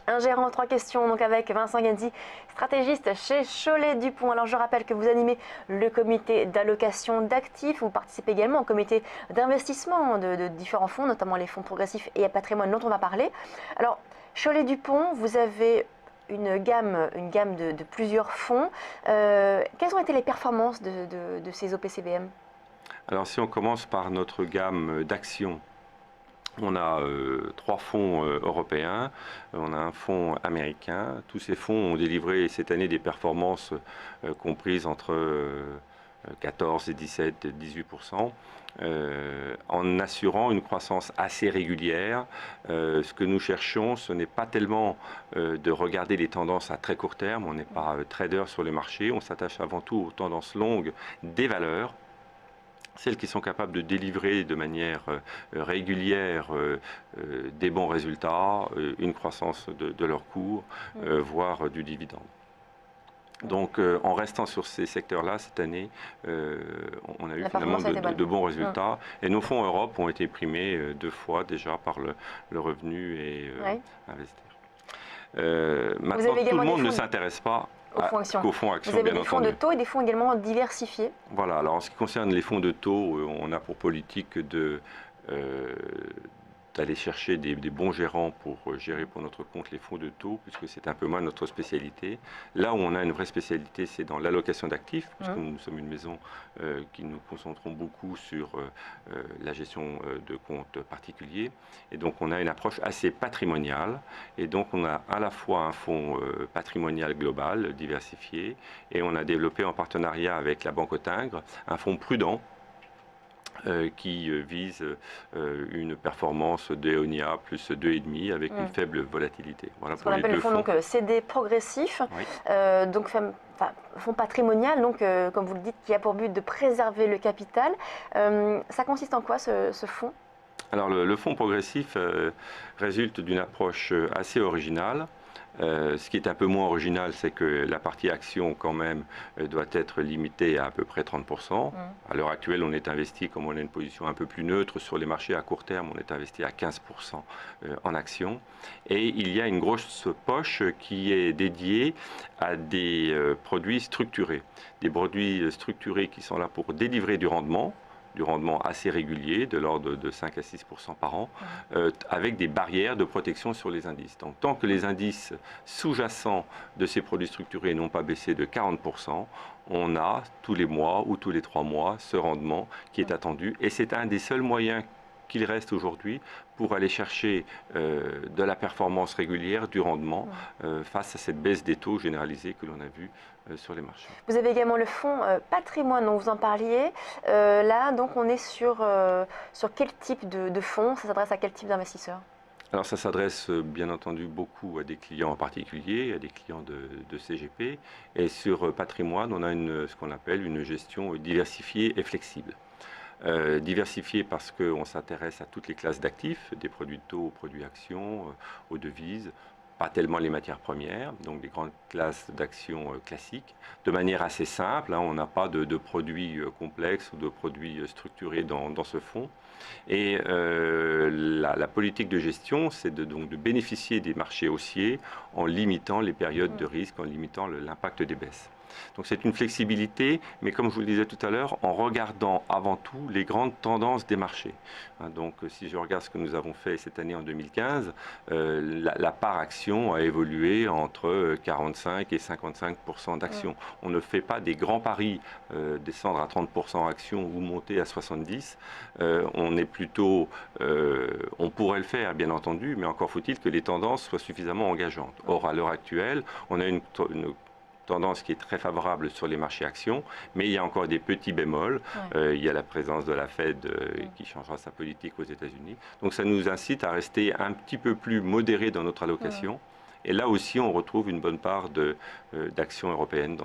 Un gérant, trois questions, donc avec Vincent Genzi, stratégiste chez Cholet-Dupont. Alors je rappelle que vous animez le comité d'allocation d'actifs, vous participez également au comité d'investissement de différents fonds, notamment les fonds progressifs et à patrimoine dont on va parler. Alors Cholet-Dupont, vous avez une gamme de plusieurs fonds. Quelles ont été les performances de ces OPCVM? Alors si on commence par notre gamme d'actions, on a trois fonds européens, on a un fonds américain. Tous ces fonds ont délivré cette année des performances comprises entre 14 et 17, 18%, en assurant une croissance assez régulière. Ce que nous cherchons, ce n'est pas tellement de regarder les tendances à très court terme, on n'est pas trader sur les marchés, on s'attache avant tout aux tendances longues des valeurs, celles qui sont capables de délivrer de manière régulière des bons résultats, une croissance de leur cours, voire du dividende. Donc en restant sur ces secteurs-là, cette année, on a eu finalement de bons résultats. Et nos fonds Europe ont été primés 2 fois déjà par le revenu et investir. Maintenant, tout le monde ne s'intéresse pas qu'aux fonds actions, vous avez des fonds de taux et des fonds également diversifiés. Voilà, alors en ce qui concerne les fonds de taux, on a pour politique d'aller chercher des bons gérants pour gérer pour notre compte les fonds de taux, puisque c'est un peu moins notre spécialité. Là où on a une vraie spécialité, c'est dans l'allocation d'actifs, puisque nous sommes une maison qui nous concentrons beaucoup sur la gestion de comptes particuliers. Et donc on a une approche assez patrimoniale. Et donc on a à la fois un fonds patrimonial global, diversifié, et on a développé en partenariat avec la Banque au Tingre un fonds prudent, qui vise une performance d'EONIA plus 2,5 avec une faible volatilité. Voilà pour les deux fonds. Donc CD progressif, donc fonds patrimonial, donc comme vous le dites, qui a pour but de préserver le capital. Ça consiste en quoi ce fonds? Alors le fonds progressif résulte d'une approche assez originale. Ce qui est un peu moins original, c'est que la partie action, quand même, doit être limitée à peu près 30%. À l'heure actuelle, on est investi, comme on a une position un peu plus neutre sur les marchés à court terme, on est investi à 15% en actions. Et il y a une grosse poche qui est dédiée à des produits structurés. Des produits structurés qui sont là pour délivrer du rendement assez régulier, de l'ordre de 5 à 6% par an, avec des barrières de protection sur les indices. Donc tant que les indices sous-jacents de ces produits structurés n'ont pas baissé de 40%, on a tous les mois ou tous les 3 mois ce rendement qui est attendu. Et c'est un des seuls moyens qu'il reste aujourd'hui pour aller chercher de la performance régulière, du rendement, face à cette baisse des taux généralisée que l'on a vue sur les marchés. Vous avez également le fonds patrimoine dont vous en parliez. Là, donc, on est sur quel type de fonds? Ça s'adresse à quel type d'investisseurs? Alors ça s'adresse bien entendu beaucoup à des clients en particulier, à des clients de CGP. Et sur patrimoine, on a ce qu'on appelle une gestion diversifiée et flexible. Diversifié parce qu'on s'intéresse à toutes les classes d'actifs, des produits de taux aux produits actions, aux devises, pas tellement les matières premières, donc des grandes classes d'actions classiques, de manière assez simple, hein, on n'a pas de produits complexes ou de produits structurés dans ce fonds. Et la politique de gestion, c'est donc de bénéficier des marchés haussiers en limitant les périodes de risque, en limitant l'impact des baisses. Donc c'est une flexibilité, mais comme je vous le disais tout à l'heure, en regardant avant tout les grandes tendances des marchés. Donc si je regarde ce que nous avons fait cette année en 2015, la part action a évolué entre 45 et 55% d'actions. On ne fait pas des grands paris, descendre à 30% actions ou monter à 70%. On est plutôt, on pourrait le faire bien entendu, mais encore faut-il que les tendances soient suffisamment engageantes. Or à l'heure actuelle, on a une tendance qui est très favorable sur les marchés actions, mais il y a encore des petits bémols. Il y a la présence de la Fed qui changera sa politique aux États-Unis. Donc ça nous incite à rester un petit peu plus modéré dans notre allocation. Et là aussi, on retrouve une bonne part d'actions européennes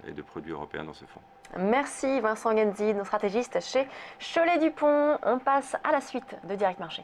et de produits européens dans ce fonds. Merci Vincent Genzi, nos stratégistes chez Cholet-Dupont. On passe à la suite de Direct Marché.